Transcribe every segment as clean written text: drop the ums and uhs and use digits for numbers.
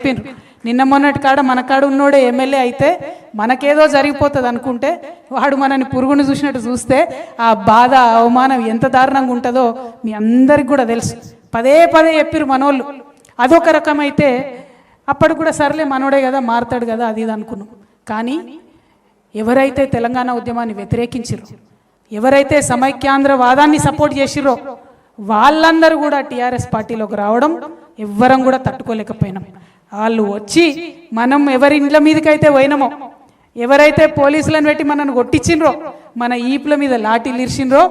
చెప్పిండ్రు. నిన్న మొన్నటి కాడ మన కాడ ఉన్నోడే ఎమ్మెల్యే అయితే మనకేదో జరిగిపోతుంది అనుకుంటే వాడు మనని పురుగును చూసినట్టు చూస్తే ఆ బాధ అవమానం ఎంత దారుణంగా ఉంటుందో మీ అందరికి కూడా తెలుసు. పదే పదే చెప్పిర్రు మనోళ్ళు. అదొక రకమైతే అప్పుడు కూడా సర్లే మనోడే కదా మారుతాడు కదా అది ఇది అనుకున్నాం. కానీ ఎవరైతే తెలంగాణ ఉద్యమాన్ని వ్యతిరేకించిరో, ఎవరైతే సమైక్యాంధ్ర వాదాన్ని సపోర్ట్ చేసిరో వాళ్ళందరూ కూడా టీఆర్ఎస్ పార్టీలోకి రావడం ఎవ్వరం కూడా తట్టుకోలేకపోయినాం. వాళ్ళు వచ్చి మనం ఎవరి ఇండ్ల మీదకైతే పోయినామో, ఎవరైతే పోలీసులను పెట్టి మనను కొట్టించిండ్రో, మన ఈపుల మీద లాఠీలు ఇరిచిండ్రో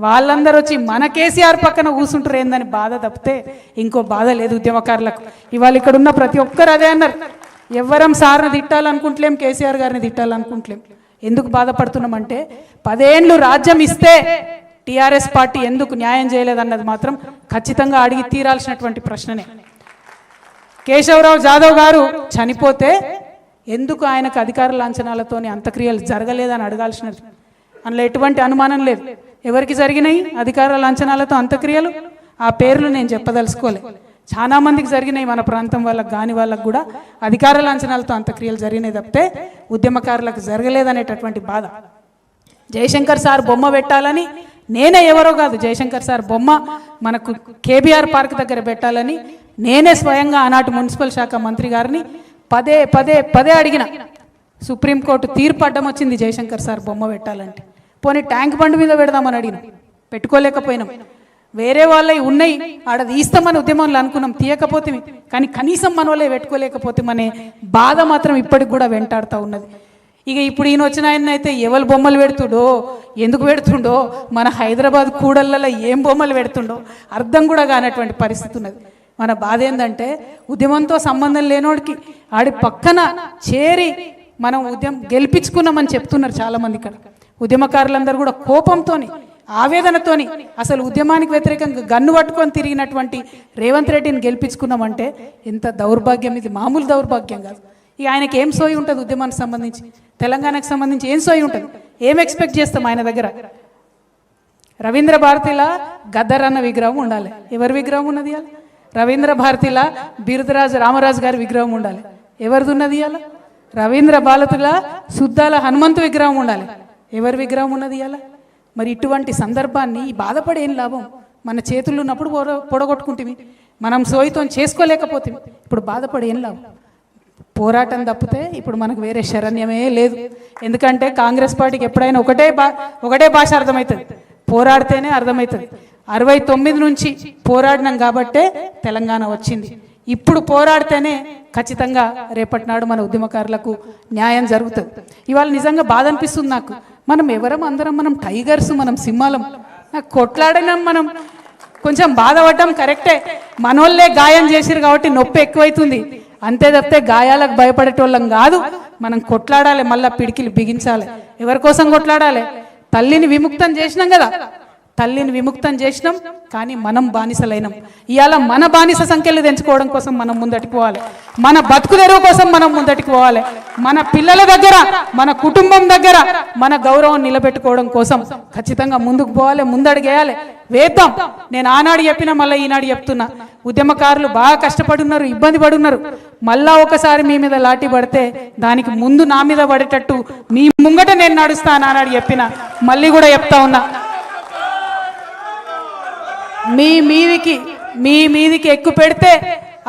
వాళ్ళందరూ వచ్చి మన కేసీఆర్ పక్కన కూర్చుంటారు ఏందని బాధ తప్పితే ఇంకో బాధ లేదు ఉద్యమకారులకు. ఇవాళ ఇక్కడ ఉన్న ప్రతి ఒక్కరు అదే అన్నారు. ఎవ్వరం సార్ని తిట్టాలనుకుంటలేం, కేసీఆర్ గారిని తిట్టాలనుకుంటలేం. ఎందుకు బాధపడుతున్నామంటే 10 ఏళ్ళు రాజ్యం ఇస్తే టీఆర్ఎస్ పార్టీ ఎందుకు న్యాయం చేయలేదన్నది మాత్రం ఖచ్చితంగా అడిగి తీరాల్సినటువంటి ప్రశ్ననే. కేశవరావు జాదవ్ గారు చనిపోతే ఎందుకు ఆయనకు అధికార లాంఛనాలతోని అంత్యక్రియలు జరగలేదని అడగాల్సినది. అందులో ఎటువంటి అనుమానం లేదు. ఎవరికి జరిగినాయి అధికార లాంఛనాలతో అంత్యక్రియలు? ఆ పేర్లు నేను చెప్పదలుచుకోలే. చాలా మందికి జరిగినాయి. మన ప్రాంతం వాళ్ళకు కాని వాళ్ళకు కూడా అధికార లాంఛనాలతో అంత్యక్రియలు జరిగినాయి తప్పితే ఉద్యమకారులకు జరగలేదనేటటువంటి బాధ. జయశంకర్ సార్ బొమ్మ పెట్టాలని నేనే, ఎవరో కాదు, జయశంకర్ సార్ బొమ్మ మనకు కేబీఆర్ పార్క్ దగ్గర పెట్టాలని నేనే స్వయంగా ఆనాటి మున్సిపల్ శాఖ మంత్రి గారిని పదే పదే పదే అడిగిన. సుప్రీంకోర్టు తీర్పు అడ్డం వచ్చింది జయశంకర్ సార్ బొమ్మ పెట్టాలంటే. పోనీ ట్యాంక్ బండ్ మీద పెడదామని అడిగిన, పెట్టుకోలేకపోయినాం. వేరే వాళ్ళవి ఉన్నాయి ఆడ తీస్తామని ఉద్యమంలో అనుకున్నాం, తీయకపోతే. కానీ కనీసం మన వాళ్ళే పెట్టుకోలేకపోతే అనే బాధ మాత్రం ఇప్పటికి కూడా వెంటాడుతూ ఉన్నది. ఇక ఇప్పుడు ఈయన వచ్చిన ఆయన అయితే ఎవరు బొమ్మలు పెడుతుండో, ఎందుకు పెడుతుండో, మన హైదరాబాద్ కూడళ్ళలో ఏం బొమ్మలు పెడుతుండో అర్థం కూడా కానటువంటి పరిస్థితి ఉన్నది. మన బాధ ఏంటంటే ఉద్యమంతో సంబంధం లేనోడికి ఆడి పక్కన చేరి మనం ఉద్యమం గెలిపించుకున్నామని చెప్తున్నారు చాలామంది. ఇక్కడ ఉద్యమకారులందరూ కూడా కోపంతోని, ఆవేదనతోని అసలు ఉద్యమానికి వ్యతిరేకంగా గన్ను పట్టుకొని తిరిగినటువంటి రేవంత్ రెడ్డిని గెలిపించుకున్నామంటే ఎంత దౌర్భాగ్యం ఇది, మామూలు దౌర్భాగ్యం కాదు. ఇక ఆయనకి ఏం సోయి ఉంటుంది ఉద్యమానికి సంబంధించి, తెలంగాణకు సంబంధించి ఏం సోయి ఉంటుంది? ఏం ఎక్స్పెక్ట్ చేస్తాం ఆయన దగ్గర? రవీంద్ర భారతిలా గద్దర్ అన్న విగ్రహం ఉండాలి. ఎవరి విగ్రహం ఉన్నది ఇవాళ? రవీంద్ర భారతిలా బిరుదరాజు రామరాజు గారి విగ్రహం ఉండాలి. ఎవరిది ఉన్నది ఇవాళ? రవీంద్ర భారతిలా సుద్దాల హనుమంతు విగ్రహం ఉండాలి. ఎవరి విగ్రహం ఉన్నది ఇవాళ? మరి ఇటువంటి సందర్భాన్ని బాధపడి ఏం లాభం? మన చేతుల్లో ఉన్నప్పుడు పొడగొట్టుకుంటుంది, మనం సోయితో చేసుకోలేకపోతే ఇప్పుడు బాధపడి ఏం లాభం? పోరాటం తప్పితే ఇప్పుడు మనకు వేరే శరణ్యమే లేదు. ఎందుకంటే కాంగ్రెస్ పార్టీకి ఎప్పుడైనా ఒకటే భాష అర్థమవుతుంది, పోరాడితేనే అర్థమవుతుంది. 69 నుంచి పోరాడినాం కాబట్టే తెలంగాణ వచ్చింది. ఇప్పుడు పోరాడితేనే ఖచ్చితంగా రేపటి నాడు మన ఉద్యమకారులకు న్యాయం జరుగుతుంది. ఇవాళ నిజంగా బాధ అనిపిస్తుంది నాకు. మనం ఎవరం, అందరం మనం టైగర్స్, మనం సింహాలం. నాకు కొట్లాడినాం, మనం కొంచెం బాధపడ్డాం కరెక్టే. మనోళ్ళే గాయం చేసిరు కాబట్టి నొప్పి ఎక్కువైతుంది అంతే తప్పితే గాయాలకు భయపడేటోళ్ళం కాదు. మనం కొట్లాడాలి, మళ్ళీ పిడికిలు బిగించాలి. ఎవరి కోసం కొట్లాడాలి? తల్లిని విముక్తం చేసినాం కదా, తల్లిని విముక్తం చేసినాం. కానీ మనం బానిసలైనాం. ఇవాళ మన బానిస సంఖ్యలు తెంచుకోవడం కోసం మనం ముందటికి పోవాలి. మన బతుకు తెరువు కోసం మనం ముందటికి పోవాలి. మన పిల్లల దగ్గర, మన కుటుంబం దగ్గర మన గౌరవం నిలబెట్టుకోవడం కోసం ఖచ్చితంగా ముందుకు పోవాలి, ముందడుగేయాలి, వేద్దాం. నేను ఆనాడు చెప్పిన, మళ్ళీ ఈనాడు చెప్తున్నా, ఉద్యమకారులు బాగా కష్టపడున్నారు, ఇబ్బంది పడున్నారు. మళ్ళా ఒకసారి మీ మీద లాఠీ పడితే దానికి ముందు నా మీద పడేటట్టు మీ ముంగట నేను నడుస్తాను ఆనాడు చెప్పిన, మళ్ళీ కూడా చెప్తా ఉన్నా. మీ మీదికి ఎక్కువ పెడితే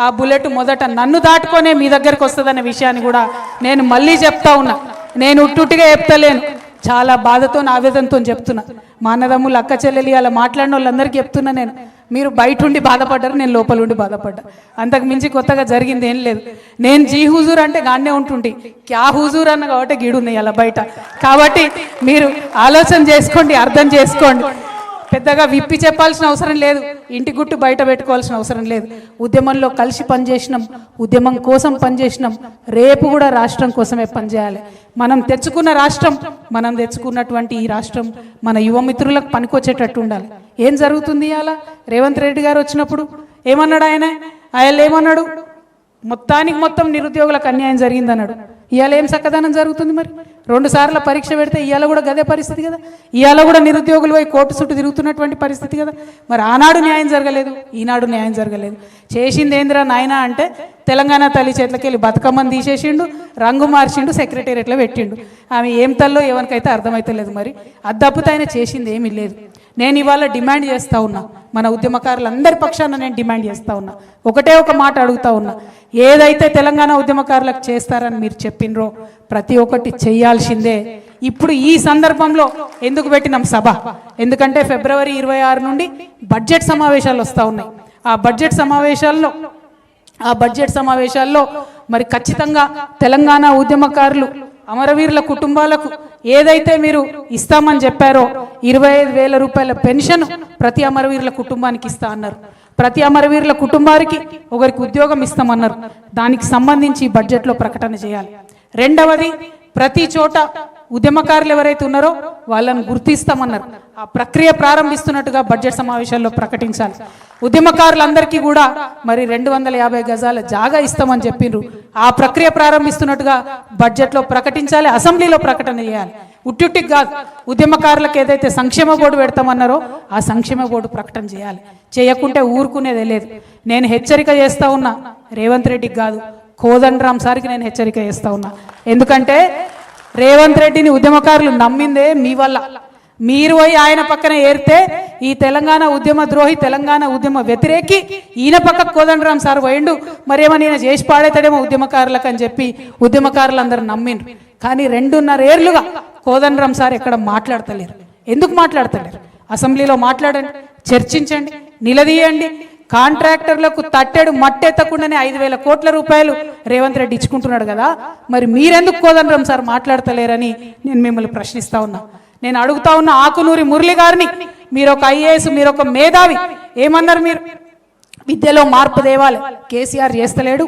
ఆ బుల్లెట్ మొదట నన్ను దాటుకొనే మీ దగ్గరకు వస్తుందనే విషయాన్ని కూడా నేను మళ్ళీ చెప్తా ఉన్నా. నేను ఉట్టుగా చెప్తలేను, చాలా బాధతో, ఆవేదనతో చెప్తున్నా. మా అన్నదమ్ములు, అక్క చెల్లెలు అలా మాట్లాడిన వాళ్ళందరికీ చెప్తున్నా. నేను, మీరు బయట ఉండి బాధపడ్డారు, నేను లోపల ఉండి బాధపడ్డా. అంతకు మించి కొత్తగా జరిగింది ఏం లేదు. నేను జీ హుజూర్ అంటే గానే ఉంటుండి, క్యా హుజూర్ అన్న కాబట్టి గీడున్నాయి అలా బయట. కాబట్టి మీరు ఆలోచన చేసుకోండి, అర్థం చేసుకోండి. పెద్దగా విప్పి చెప్పాల్సిన అవసరం లేదు, ఇంటి గుట్టు బయట పెట్టుకోవాల్సిన అవసరం లేదు. ఉద్యమంలో కలిసి పనిచేసినాం, ఉద్యమం కోసం పనిచేసినాం. రేపు కూడా రాష్ట్రం కోసమే పనిచేయాలి. మనం తెచ్చుకున్న రాష్ట్రం, మనం తెచ్చుకున్నటువంటి ఈ రాష్ట్రం మన యువ మిత్రులకు పనికొచ్చేటట్టు ఉండాలి. ఏం జరుగుతుంది ఇవాళ? రేవంత్ రెడ్డి గారు వచ్చినప్పుడు ఏమన్నాడు ఆయన ఏమన్నాడు? మొత్తం నిరుద్యోగులకు అన్యాయం జరిగిందన్నాడు. ఇవాళ ఏం చక్కదనం జరుగుతుంది? మరి 2 సార్లు పరీక్ష పెడితే ఇవాళ కూడా గదే పరిస్థితి కదా. ఇవాళ కూడా నిరుద్యోగులు పోయి కోర్టు చుట్టూ తిరుగుతున్నటువంటి పరిస్థితి కదా. మరి ఆనాడు న్యాయం జరగలేదు, ఈనాడు న్యాయం జరగలేదు. చేసింది ఏందిరా నాయనా అంటే తెలంగాణ తల్లి చేతులకి వెళ్ళి బతుకమ్మని తీసేసిండు, రంగు మార్చిండు, సెక్రటేరియట్లో పెట్టిండు. ఆమె ఏం తల్లో ఎవరికైతే అర్థమైతలేదు. మరి అద్దప్పుతో ఆయన చేసింది ఏమీ లేదు. నేను ఇవాళ డిమాండ్ చేస్తూ ఉన్నా, మన ఉద్యమకారులందరి పక్షాన నేను డిమాండ్ చేస్తూ ఉన్నా, ఒకటే ఒక మాట అడుగుతా ఉన్నా. ఏదైతే తెలంగాణ ఉద్యమకారులకు చేస్తారని మీరు చెప్పినరో ప్రతి ఒక్కటి చేయాల్సిందే. ఇప్పుడు ఈ సందర్భంలో ఎందుకు పెట్టినాం సభ? ఎందుకంటే ఫిబ్రవరి 26 నుండి బడ్జెట్ సమావేశాలు వస్తూ ఉన్నాయి. ఆ బడ్జెట్ సమావేశాల్లో మరి ఖచ్చితంగా తెలంగాణ ఉద్యమకారులు అమరవీరుల కుటుంబాలకు ఏదైతే మీరు ఇస్తామని చెప్పారో 25,000 రూపాయల పెన్షన్ ప్రతి అమరవీరుల కుటుంబానికి ఇస్తా అన్నారు. ప్రతి అమరవీరుల కుటుంబానికి ఒకరికి ఉద్యోగం ఇస్తామన్నారు. దానికి సంబంధించి బడ్జెట్లో ప్రకటన చేయాలి. రెండవది, ప్రతి చోట ఉద్యమకారులు ఎవరైతే ఉన్నారో వాళ్ళని గుర్తిస్తామన్నారు. ఆ ప్రక్రియ ప్రారంభిస్తున్నట్టుగా బడ్జెట్ సమావేశాల్లో ప్రకటించాలి. ఉద్యమకారులందరికీ కూడా మరి 250 గజాల జాగా ఇస్తామని చెప్పిండ్రు. ఆ ప్రక్రియ ప్రారంభిస్తున్నట్టుగా బడ్జెట్లో ప్రకటించాలి, అసెంబ్లీలో ప్రకటన చేయాలి. ఉట్టికి కాదు, ఉద్యమకారులకు ఏదైతే సంక్షేమ బోర్డు పెడతామన్నారో ఆ సంక్షేమ బోర్డు ప్రకటన చేయాలి. చేయకుంటే ఊరుకునేదే లేదు. నేను హెచ్చరిక చేస్తా ఉన్నా, రేవంత్ రెడ్డికి కాదు కోదండరాం సార్కి నేను హెచ్చరిక చేస్తా ఉన్నా. ఎందుకంటే రేవంత్ రెడ్డిని ఉద్యమకారులు నమ్మిందే మీ వల్ల. మీరు పోయి ఆయన పక్కన ఏరితే ఈ తెలంగాణ ఉద్యమ ద్రోహి, తెలంగాణ ఉద్యమ వ్యతిరేకి ఈయన పక్క కోదండరాం సార్ పోయిండు, మరేమో నేను చేసి పాడేతాడేమో ఉద్యమకారులకు అని చెప్పి ఉద్యమకారులందరూ నమ్మిండ్రు. కానీ 2.5 ఏళ్లుగా కోదండరాం సార్ ఎక్కడ మాట్లాడతలేరు. ఎందుకు మాట్లాడతలేరు? అసెంబ్లీలో మాట్లాడండి, చర్చించండి, నిలదీయండి. కాంట్రాక్టర్లకు తట్టెడు మట్టెత్తకుండానే 5,000 కోట్ల రూపాయలు రేవంత్ రెడ్డి ఇచ్చుకుంటున్నాడు కదా. మరి మీరెందుకు కోదండరాం సార్ మాట్లాడతలేరని నేను మిమ్మల్ని ప్రశ్నిస్తా ఉన్నా. నేను అడుగుతా ఉన్న ఆకునూరి మురళి గారిని, మీరు ఒక ఐఏఎస్, మీరు ఒక మేధావి, ఏమన్నారు? మీరు విద్యలో మార్పు తేవాలి, కేసీఆర్ చేస్తలేడు,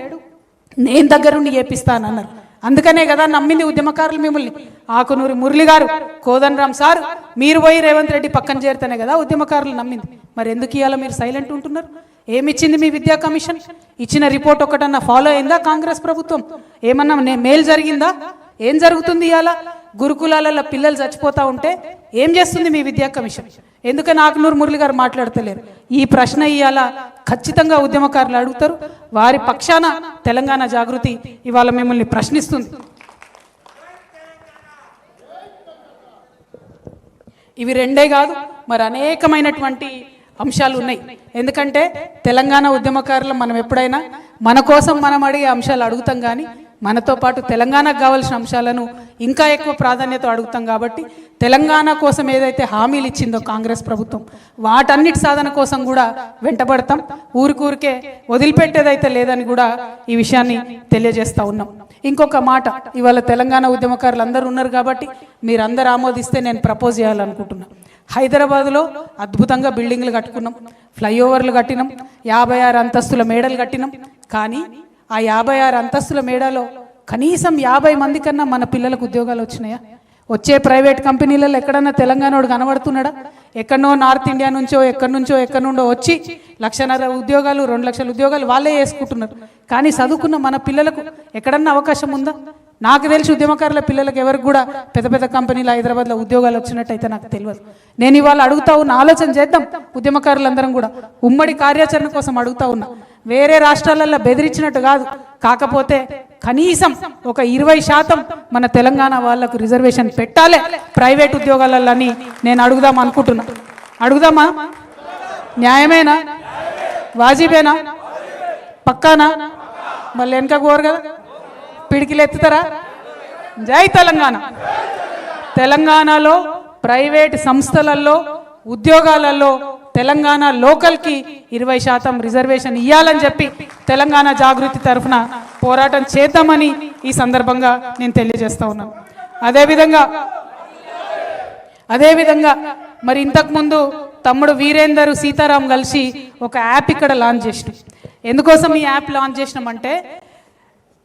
నేను దగ్గరుండి చేపిస్తానన్నారు. అందుకనే కదా నమ్మింది ఉద్యమకారులు మిమ్మల్ని. ఆకునూరి మురళి గారు, కోదండరాం సార్, మీరు పోయి రేవంత్ రెడ్డి పక్కన చేరితేనే కదా ఉద్యమకారులు నమ్మింది. మరి ఎందుకు ఇవాళ మీరు సైలెంట్ ఉంటున్నారు? ఏమిచ్చింది మీ విద్యా కమిషన్? ఇచ్చిన రిపోర్ట్ ఒకటన్నా ఫాలో అయిందా కాంగ్రెస్ ప్రభుత్వం? ఏమన్నా మేలు జరిగిందా? ఏం జరుగుతుంది? ఇవాళ గురుకులాలలో పిల్లలు చచ్చిపోతా ఉంటే ఏం చేస్తుంది మీ విద్యా కమిషన్? ఎందుకని ఆకునూరు మురళి గారు మాట్లాడతలేరు? ఈ ప్రశ్న ఇవాళ ఖచ్చితంగా ఉద్యమకారులు అడుగుతారు. వారి పక్షాన తెలంగాణ జాగృతి ఇవాళ మిమ్మల్ని ప్రశ్నిస్తుంది. ఇవి రెండే కాదు, మరి అనేకమైనటువంటి అంశాలు ఉన్నాయి. ఎందుకంటే తెలంగాణ ఉద్యమకారులు మనం ఎప్పుడైనా మన కోసం మనం అడిగే అంశాలు అడుగుతాం, కానీ మనతో పాటు తెలంగాణకు కావాల్సిన అంశాలను ఇంకా ఎక్కువ ప్రాధాన్యత అడుగుతాం. కాబట్టి తెలంగాణ కోసం ఏదైతే హామీలు ఇచ్చిందో కాంగ్రెస్ ప్రభుత్వం, వాటన్నిటి సాధన కోసం కూడా వెంటబడతాం. ఊరికే వదిలిపెట్టేదైతే లేదని కూడా ఈ విషయాన్ని తెలియజేస్తా ఉన్నాం. ఇంకొక మాట, ఇవాళ తెలంగాణ ఉద్యమకారులు అందరూ ఉన్నారు కాబట్టి మీరందరూ ఆమోదిస్తే నేను ప్రపోజ్ చేయాలనుకుంటున్నా. హైదరాబాద్లో అద్భుతంగా బిల్డింగ్లు కట్టుకున్నాం, ఫ్లైఓవర్లు కట్టినాం, 56 అంతస్తుల మేడలు కట్టినాం. కానీ ఆ 56 అంతస్తుల మేడలో కనీసం 50 మంది కన్నా మన పిల్లలకు ఉద్యోగాలు వచ్చినాయా? వచ్చే ప్రైవేట్ కంపెనీలలో ఎక్కడన్నా తెలంగాణోడు కనబడుతున్నాడా? ఎక్కడనో నార్త్ ఇండియా నుంచో ఎక్కడి నుండో వచ్చి 1,50,000 ఉద్యోగాలు, 2 లక్షల ఉద్యోగాలు వాళ్ళే వేసుకుంటున్నారు. కానీ చదువుకున్న మన పిల్లలకు ఎక్కడన్నా అవకాశం ఉందా? నాకు తెలిసి ఉద్యమకారుల పిల్లలకు ఎవరికి కూడా పెద్ద పెద్ద కంపెనీలు హైదరాబాద్లో ఉద్యోగాలు వచ్చినట్టయితే నాకు తెలియదు. నేను ఇవాళ అడుగుతా ఉన్న, ఆలోచన చేద్దాం ఉద్యమకారులందరం కూడా, ఉమ్మడి కార్యాచరణ కోసం అడుగుతా ఉన్నా. వేరే రాష్ట్రాలలో బెదిరించినట్టు కాదు, కాకపోతే కనీసం ఒక 20% మన తెలంగాణ వాళ్లకు రిజర్వేషన్ పెట్టాలి ప్రైవేట్ ఉద్యోగాలలో అని నేను అడుగుదాం అనుకుంటున్నా. అడుగుదామా? న్యాయమేనా? వాజిబేనా? పక్కానా? మళ్ళీ వెనక కోరు కదా, పిడికిలు ఎత్తుతారా? జై తెలంగాణ. తెలంగాణలో ప్రైవేట్ సంస్థలలో ఉద్యోగాలలో తెలంగాణ లోకల్కి 20% రిజర్వేషన్ ఇవ్వాలని చెప్పి తెలంగాణ జాగృతి తరఫున పోరాటం చేద్దామని ఈ సందర్భంగా నేను తెలియజేస్తా ఉన్నాను. అదేవిధంగా మరి ఇంతకుముందు తమ్ముడు వీరేందర్, సీతారాం కలిసి ఒక యాప్ ఇక్కడ లాంచ్ చేసినాం. ఎందుకోసం ఈ యాప్ లాంచ్ చేసినామంటే